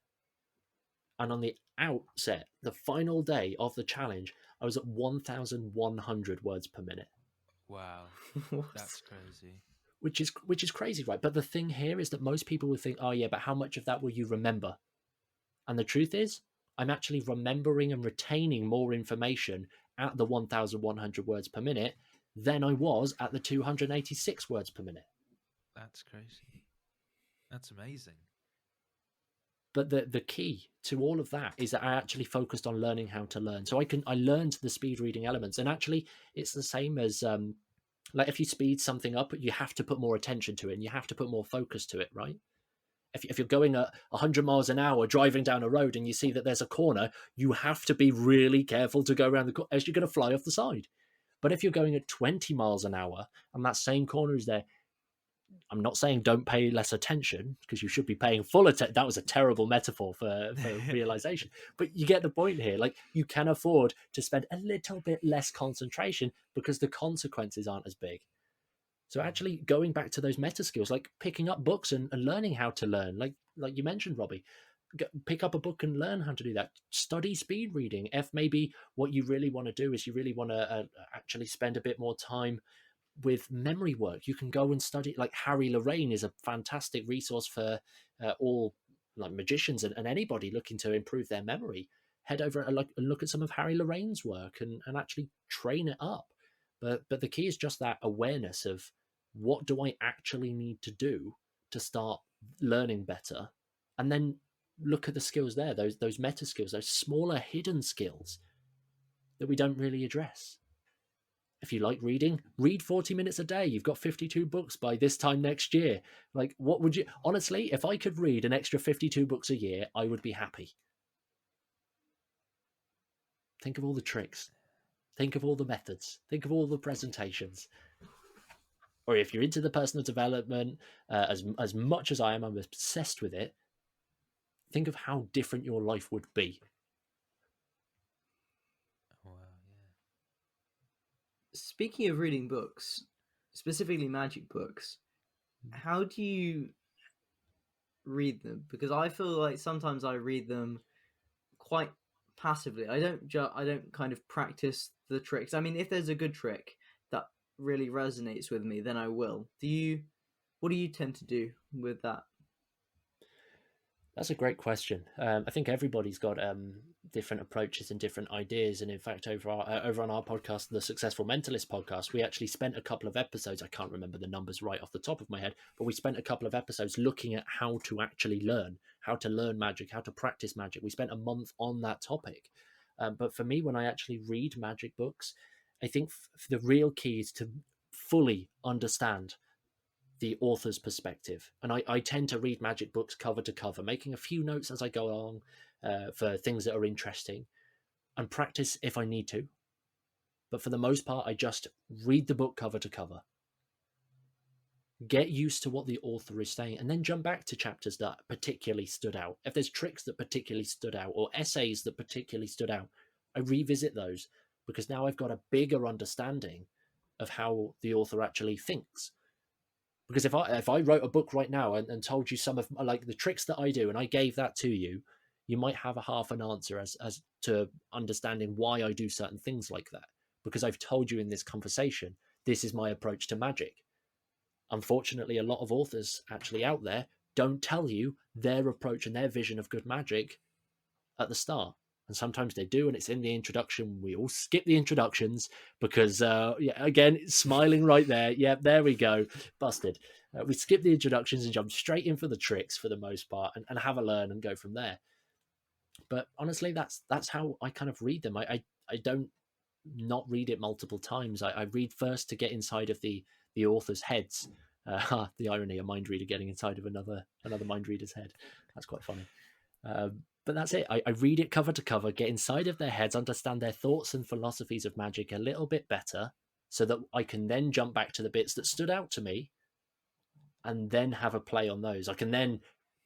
And on the outset, the final day of the challenge, I was at 1,100 words per minute. Wow, that's crazy. Which is crazy, right? But the thing here is that most people would think, oh yeah, but how much of that will you remember? And the truth is, I'm actually remembering and retaining more information at the 1,100 words per minute than I was at the 286 words per minute. That's crazy. That's amazing. But the key to all of that is that I actually focused on learning how to learn. So I learned the speed reading elements, and actually it's the same as like if you speed something up, you have to put more attention to it and you have to put more focus to it, right? If you're going at 100 miles an hour driving down a road and you see that there's a corner, you have to be really careful to go around the corner as you're going to fly off the side. But if you're going at 20 miles an hour and that same corner is there, I'm not saying don't pay less attention, because you should be paying full attention. That was a terrible metaphor for realization. But you get the point here. Like, you can afford to spend a little bit less concentration because the consequences aren't as big. So actually going back to those meta skills, like picking up books and learning how to learn, like you mentioned, Robbie, pick up a book and learn how to do that. Study speed reading. If maybe what you really want to do is you really want to actually spend a bit more time with memory work, you can go and study. Like Harry Lorraine is a fantastic resource for all like magicians and anybody looking to improve their memory. Head over and look at some of Harry Lorraine's work and actually train it up. But the key is just that awareness of, what do I actually need to do to start learning better? And then look at the skills there, those meta skills, those smaller hidden skills that we don't really address. If you like reading, read 40 minutes a day. You've got 52 books by this time next year. Like, what would you... Honestly, if I could read an extra 52 books a year, I would be happy. Think of all the tricks. Think of all the methods. Think of all the presentations. Or if you're into the personal development, as much as I am, I'm obsessed with it. Think of how different your life would be. Speaking of reading books, specifically magic books, how do you read them? Because I feel like sometimes I read them quite passively. I don't kind of practice the tricks. I mean, if there's a good trick that really resonates with me, then I will. What do you tend to do with that? That's a great question. I think everybody's got different approaches and different ideas. And in fact, over on our podcast, the Successful Mentalist podcast, we actually spent a couple of episodes. I can't remember the numbers right off the top of my head, but we spent a couple of episodes looking at how to actually learn, how to learn magic, how to practice magic. We spent a month on that topic. But for me, when I actually read magic books, I think the real key is to fully understand the author's perspective. And I tend to read magic books cover to cover, making a few notes as I go along for things that are interesting, and practice if I need to. But for the most part, I just read the book cover to cover, get used to what the author is saying, and then jump back to chapters that particularly stood out. If there's tricks that particularly stood out or essays that particularly stood out, I revisit those, because now I've got a bigger understanding of how the author actually thinks. Because if I wrote a book right now and told you some of like the tricks that I do, and I gave that to you, you might have a half an answer as to understanding why I do certain things like that. Because I've told you in this conversation, this is my approach to magic. Unfortunately, a lot of authors actually out there don't tell you their approach and their vision of good magic at the start. And sometimes they do, and it's in the introduction. We all skip the introductions because, again, smiling right there. Yeah, there we go. Busted. We skip the introductions and jump straight in for the tricks for the most part, and have a learn and go from there. But honestly, that's how I kind of read them. I don't not read it multiple times. I read first to get inside of the author's heads. The irony, a mind reader getting inside of another mind reader's head. That's quite funny. But that's it. I read it cover to cover, get inside of their heads, understand their thoughts and philosophies of magic a little bit better, so that I can then jump back to the bits that stood out to me and then have a play on those. I can then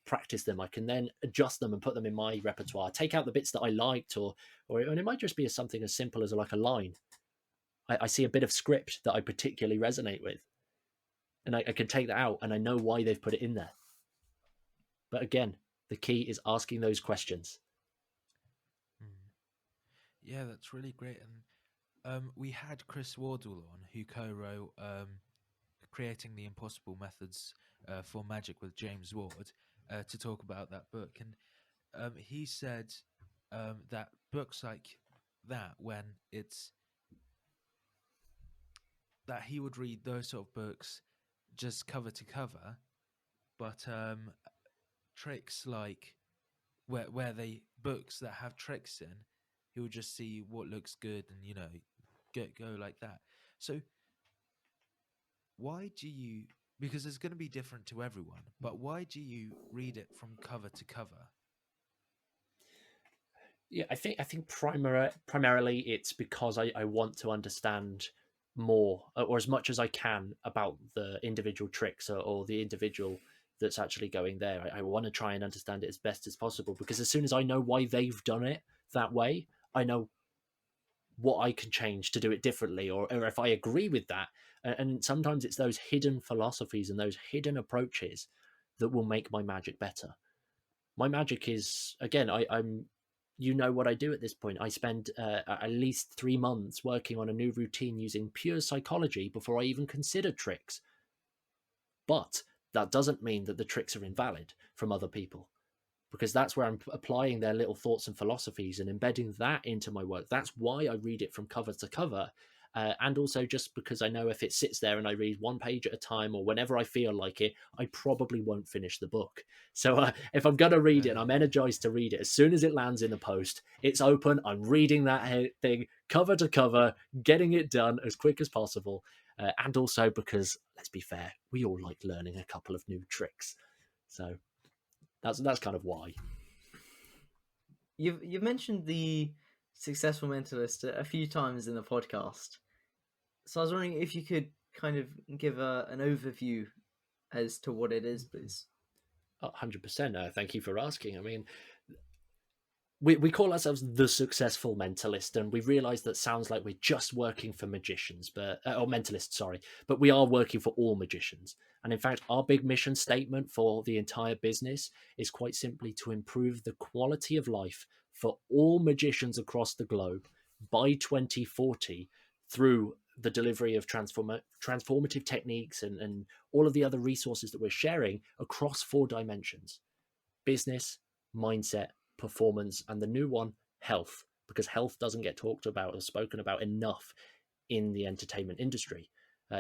practice them. I can then adjust them and put them in my repertoire, take out the bits that I liked, and it might just be something as simple as like a line. I see a bit of script that I particularly resonate with, and I can take that out, and I know why they've put it in there. But again, the key is asking those questions. Yeah, that's really great. And we had Chris Wardle on, who co-wrote Creating the Impossible Methods for Magic with James Ward, to talk about that book. And he said that books like that, when it's that he would read those sort of books just cover to cover, but tricks like where they books that have tricks in, he would just see what looks good and go like that. So why do you, because it's going to be different to everyone, but why do you read it from cover to cover? Yeah, I think primarily it's because I want to understand more, or as much as I can, about the individual tricks or the individual that's actually going there. I want to try and understand it as best as possible, because as soon as I know why they've done it that way, I know what I can change to do it differently, or if I agree with that. And sometimes it's those hidden philosophies and those hidden approaches that will make my magic better. My magic is, again, I'm what I do at this point. I spend at least 3 months working on a new routine using pure psychology before I even consider tricks. But that doesn't mean that the tricks are invalid from other people, because that's where I'm applying their little thoughts and philosophies and embedding that into my work. That's why I read it from cover to cover. And also just because I know if it sits there and I read one page at a time, or whenever I feel like it, I probably won't finish the book. So if I'm going to read it and I'm energized to read it, as soon as it lands in the post, it's open, I'm reading that thing cover to cover, getting it done as quick as possible. And also because, let's be fair, we all like learning a couple of new tricks. So that's kind of why. You've mentioned the Successful Mentalist a few times in the podcast. So I was wondering if you could kind of give an overview as to what it is, please. 100%. Thank you for asking. I mean, we call ourselves the Successful Mentalist, and we realize that sounds like we're just working for magicians, or mentalists, sorry, but we are working for all magicians. And in fact, our big mission statement for the entire business is quite simply to improve the quality of life for all magicians across the globe by 2040 through the delivery of transformative techniques and all of the other resources that we're sharing across 4 dimensions: business, mindset, performance, and the new one, health, because health doesn't get talked about or spoken about enough in the entertainment industry,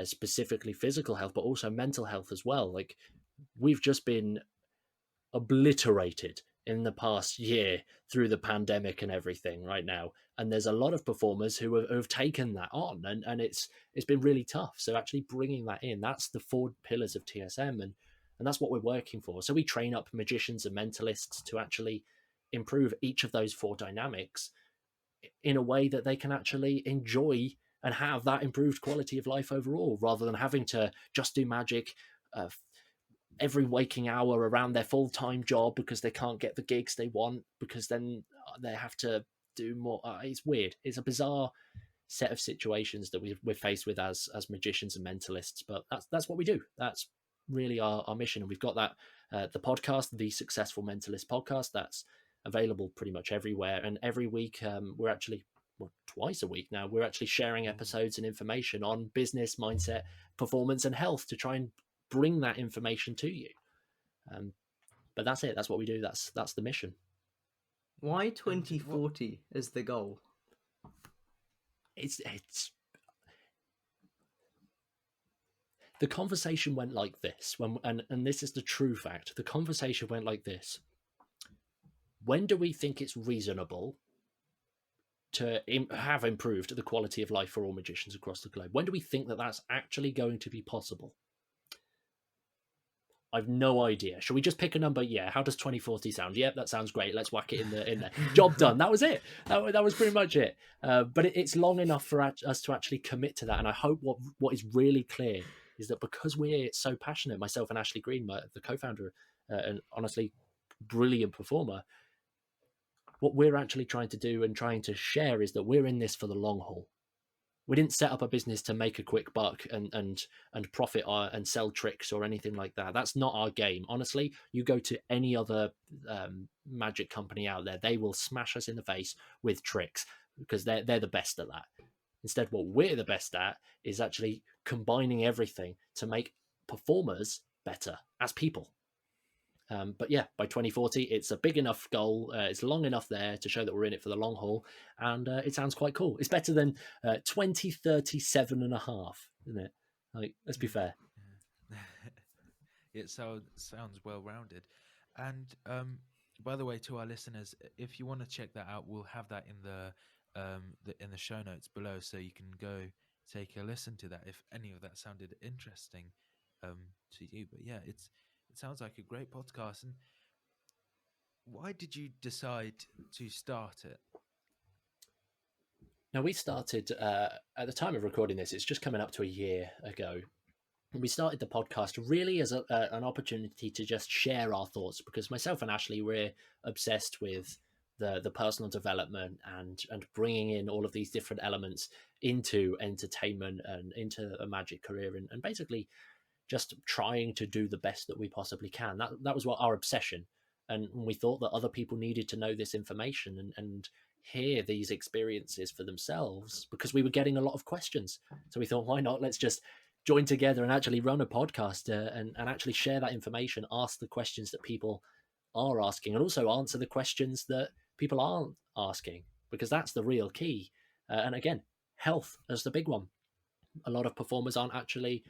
specifically physical health, but also mental health as well. Like, we've just been obliterated in the past year through the pandemic and everything right now, and there's a lot of performers who have taken that on, and it's been really tough. So actually bringing that in, that's the 4 pillars of TSM, and that's what we're working for. So we train up magicians and mentalists to actually improve each of those 4 dynamics in a way that they can actually enjoy and have that improved quality of life overall, rather than having to just do magic every waking hour around their full-time job because they can't get the gigs they want, because then they have to do more. It's weird. It's a bizarre set of situations that we're faced with as magicians and mentalists, but that's what we do. That's really our mission. And we've got that the podcast, the Successful Mentalist Podcast, that's available pretty much everywhere. And every week we're actually, well, twice a week now, we're actually sharing episodes and information on business, mindset, performance, and health to try and bring that information to you. But that's it. That's what we do. That's the mission. Why 2040 is the goal? It's the conversation went like this and this is the true fact. The conversation went like this: when do we think it's reasonable to have improved the quality of life for all magicians across the globe? When do we think that that's actually going to be possible? I've no idea. Shall we just pick a number? Yeah. How does 2040 sound? Yep, that sounds great. Let's whack it in there. Job done. That was it. That was pretty much it. But it's long enough for us to actually commit to that. And I hope what is really clear is that because we're so passionate, myself and Ashley Green, the co-founder, and honestly, brilliant performer, what we're actually trying to do and trying to share is that we're in this for the long haul. We didn't set up a business to make a quick buck and profit and sell tricks or anything like that. That's not our game. Honestly, you go to any other magic company out there, they will smash us in the face with tricks because they're the best at that. Instead, what we're the best at is actually combining everything to make performers better as people. But yeah, by 2040, it's a big enough goal. It's long enough there to show that we're in it for the long haul. And it sounds quite cool. It's better than 2037 and a half, isn't it? Like, let's be fair. It sounds well-rounded. And by the way, to our listeners, if you want to check that out, we'll have that in the show notes below, so you can go take a listen to that if any of that sounded interesting to you. But yeah, it sounds like a great podcast. And why did you decide to start it? Now, we started at the time of recording this, it's just coming up to a year ago. We started the podcast really as an opportunity to just share our thoughts, because myself and Ashley, we're obsessed with the personal development and bringing in all of these different elements into entertainment and into a magic career, and basically just trying to do the best that we possibly can. That was what our obsession. And we thought that other people needed to know this information and hear these experiences for themselves, because we were getting a lot of questions. So we thought, why not? Let's just join together and actually run a podcast and actually share that information, ask the questions that people are asking, and also answer the questions that people aren't asking, because that's the real key. And again, health is the big one. A lot of performers aren't actually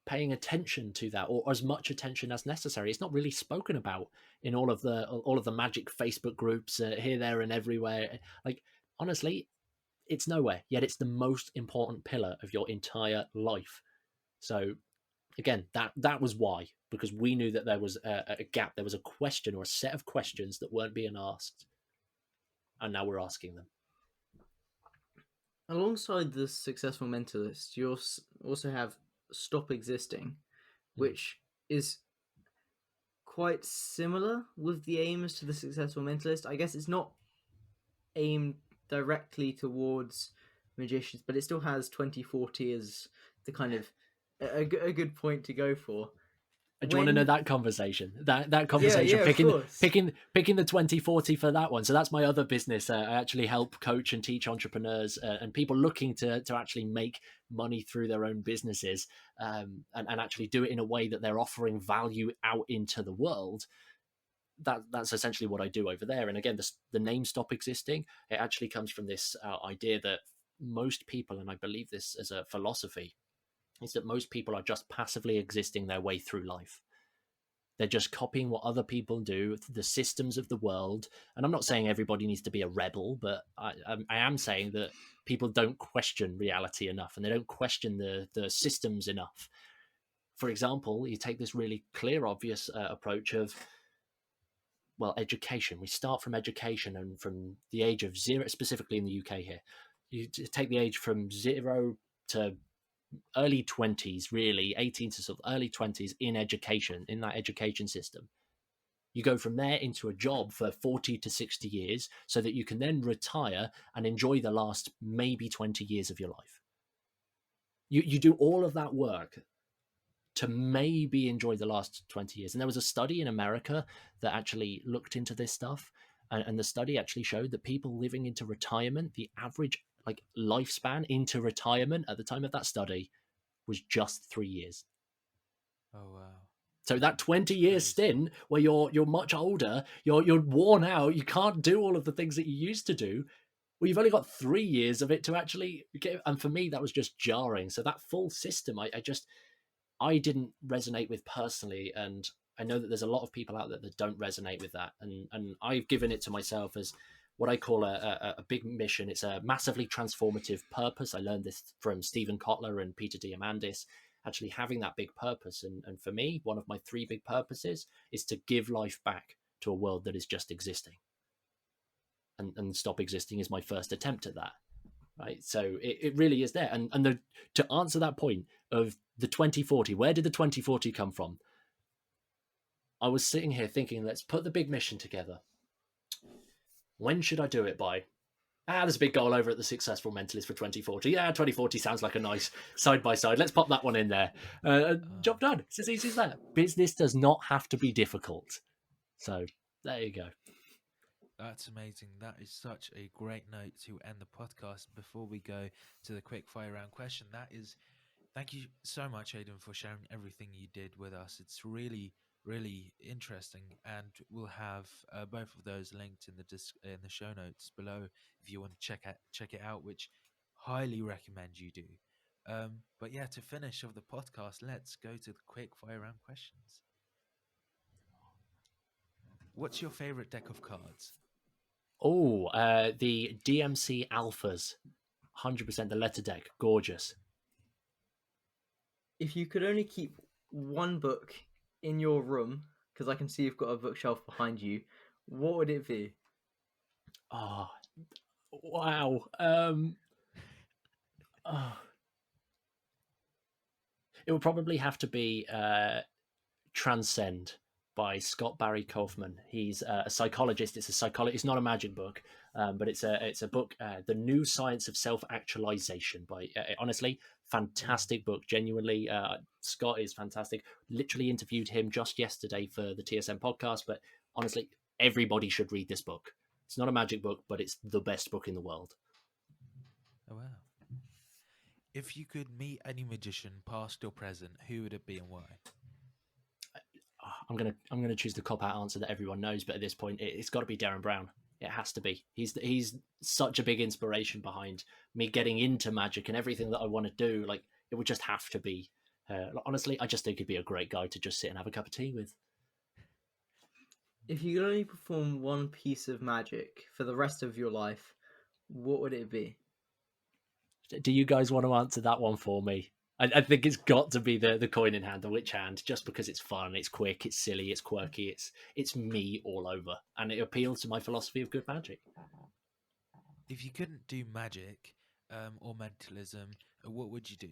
paying attention to that, or as much attention as necessary. It's not really spoken about in all of the magic Facebook groups here, there, and everywhere. Like, honestly, it's nowhere. Yet it's the most important pillar of your entire life. So, again, that was why, because we knew that there was a gap. There was a question or a set of questions that weren't being asked, and now we're asking them. Alongside the Successful Mentalist, you also have Stop Existing, which is quite similar with the aims to the Successful Mentalist. I guess it's not aimed directly towards magicians, but it still has 2040 as the kind of a good point to go for. Do you want to know that conversation? That conversation, yeah, picking the 2040 for that one. So that's my other business. I actually help coach and teach entrepreneurs and people looking to actually make money through their own businesses, and actually do it in a way that they're offering value out into the world. That's essentially what I do over there. And again, the name Stop Existing, it actually comes from this idea that most people, and I believe this as a philosophy, is that most people are just passively existing their way through life. They're just copying what other people do, the systems of the world. And I'm not saying everybody needs to be a rebel, but I am saying that people don't question reality enough, and they don't question the systems enough. For example, you take this really clear, obvious approach of, well, education. We start from education, and from the age of 0, specifically in the UK here, you take the age from 0 to early 20s, really 18 to sort of early 20s in education, in that education system. You go from there into a job for 40 to 60 years so that you can then retire and enjoy the last maybe 20 years of your life. You do all of that work to maybe enjoy the last 20 years. And there was a study in America that actually looked into this stuff. And the study actually showed that people living into retirement, the average lifespan into retirement at the time of that study was just 3 years. Oh wow! So that 20-year stint where you're much older, you're worn out, you can't do all of the things that you used to do. Well, you've only got 3 years of it to actually get. And for me, that was just jarring. So that full system, I didn't resonate with personally, and I know that there's a lot of people out there that don't resonate with that. And I've given it to myself as what I call a big mission. It's a massively transformative purpose. I learned this from Stephen Kotler and Peter Diamandis, actually having that big purpose. And for me, one of my 3 big purposes is to give life back to a world that is just existing. And Stop Existing is my first attempt at that. Right. So it really is there. And to answer that point of the 2040, where did the 2040 come from? I was sitting here thinking, let's put the big mission together. When should I do it by? There's a big goal over at the Successful Mentalist for 2040. 2040 sounds like a nice side-by-side. Let's pop that one in there. Job done. It's as easy as that. Business does not have to be difficult. So there you go. That's amazing. That is such a great note to end the podcast. Before we go to the quick fire round question, thank you so much, Aidan, for sharing everything you did with us. It's really, really interesting, and we'll have both of those linked in the show notes below if you want to check it out, which highly recommend you do. But yeah, to finish off the podcast, let's go to the quick fire round questions. What's your favorite deck of cards? Oh, the DMC Alphas, 100% the letter deck, gorgeous. If you could only keep one book in your room, because I can see you've got a bookshelf behind you, what would it be? Oh, wow. It would probably have to be Transcend by Scott Barry Kaufman. He's a psychologist. It's not a magic book, but it's a book, The New Science of Self-Actualization. By honestly, fantastic book. Genuinely, Scott is fantastic. Literally interviewed him just yesterday for the TSM podcast. But honestly, everybody should read this book. It's not a magic book, but it's the best book in the world. Oh wow! If you could meet any magician, past or present, who would it be and why? I'm gonna choose the cop-out answer that everyone knows, but at this point, it's got to be Darren Brown. It has to be. He's such a big inspiration behind me getting into magic and everything that I want to do. Like, it would just have to be. Honestly, I just think he'd be a great guy to just sit and have a cup of tea with. If you could only perform one piece of magic for the rest of your life, what would it be? Do you guys want to answer that one for me? I think it's got to be the coin in hand, the witch hand, just because it's fun, it's quick, it's silly, it's quirky, it's me all over, and it appeals to my philosophy of good magic. If you couldn't do magic or mentalism, what would you do?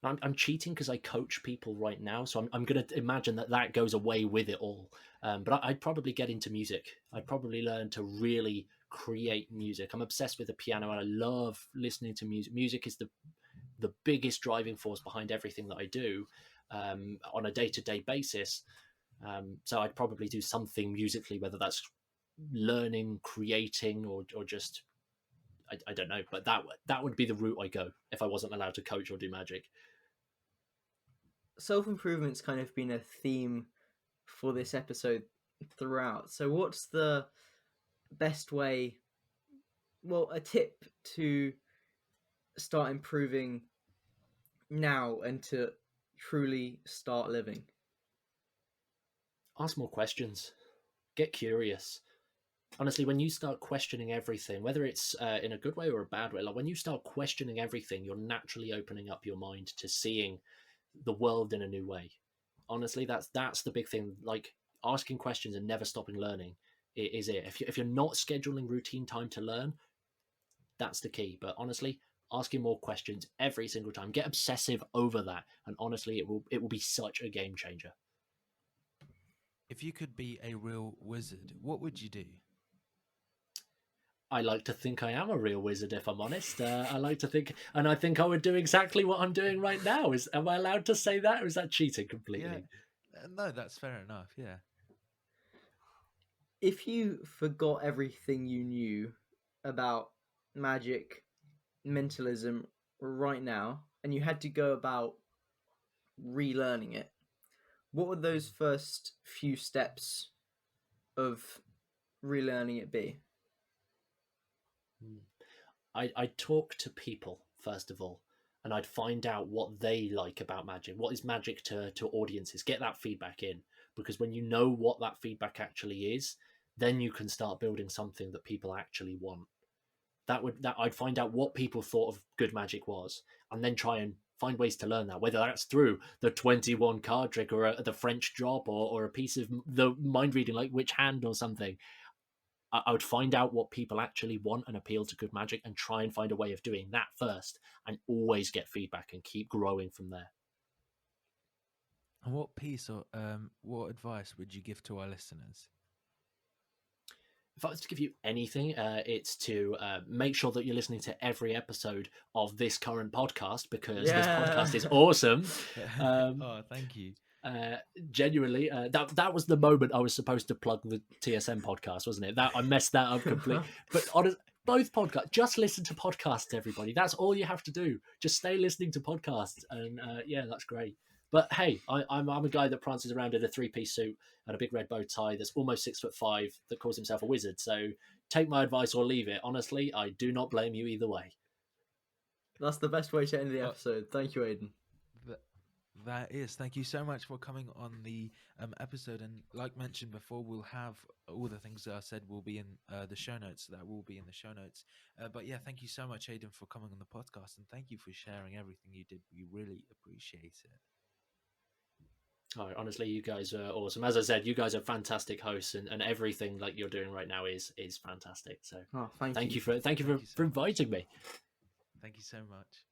I'm cheating because I coach people right now, so I'm going to imagine that goes away with it all. But I'd probably get into music. I'd probably learn to really create music. I'm obsessed with the piano and I love listening to music. Music is the biggest driving force behind everything that I do on a day-to-day basis. So I'd probably do something musically, whether that's learning, creating, or just I don't know. But that would be the route I go if I wasn't allowed to coach or do magic. Self-improvement's kind of been a theme for this episode throughout. So what's the best way, well, a tip to start improving now and to truly start living? Ask more questions. Get curious. Honestly, when you start questioning everything, whether it's in a good way or a bad way, like when you start questioning everything, you're naturally opening up your mind to seeing the world in a new way. Honestly, that's the big thing. Like, asking questions and never stopping learning is it. If you're not scheduling routine time to learn, that's the key. But honestly, asking more questions every single time, get obsessive over that, and honestly, it will be such a game changer. If you could be a real wizard, what would you do? I like to think I am a real wizard, if I'm honest. I like to think, and I think I would do exactly what I'm doing right now. Am I allowed to say that, or is that cheating completely? Yeah. No, that's fair enough, yeah. If you forgot everything you knew about magic, mentalism right now, and you had to go about relearning it, what would those first few steps of relearning it be? I'd talk to people, first of all, and I'd find out what they like about magic. What is magic to audiences? Get that feedback in, because when you know what that feedback actually is, then you can start building something that people actually want. I'd find out what people thought of good magic was, and then try and find ways to learn that, whether that's through the 21 card trick or the French drop or a piece of the mind reading like Witch Hand or something. I would find out what people actually want and appeal to good magic, and try and find a way of doing that first, and always get feedback and keep growing from there. And what piece or what advice would you give to our listeners? If I was to give you anything, it's to make sure that you're listening to every episode of this current podcast, because this podcast is awesome. Oh, thank you. Genuinely, that was the moment I was supposed to plug the TSM podcast, wasn't it? That I messed that up completely. But both podcasts, just listen to podcasts, everybody. That's all you have to do. Just stay listening to podcasts, and yeah, that's great. But hey, I'm a guy that prances around in a 3-piece suit and a big red bow tie that's almost 6'5", that calls himself a wizard. So take my advice or leave it. Honestly, I do not blame you either way. That's the best way to end the episode. Thank you, Aiden. That is. Thank you so much for coming on the episode. And like mentioned before, we'll have all the things that I said will be in the show notes. That will be in the show notes. But yeah, thank you so much, Aidan, for coming on the podcast, and thank you for sharing everything you did. We really appreciate it. Oh, honestly, you guys are awesome. As I said, you guys are fantastic hosts, and everything like you're doing right now is fantastic. So thank you for inviting me. Thank you so much.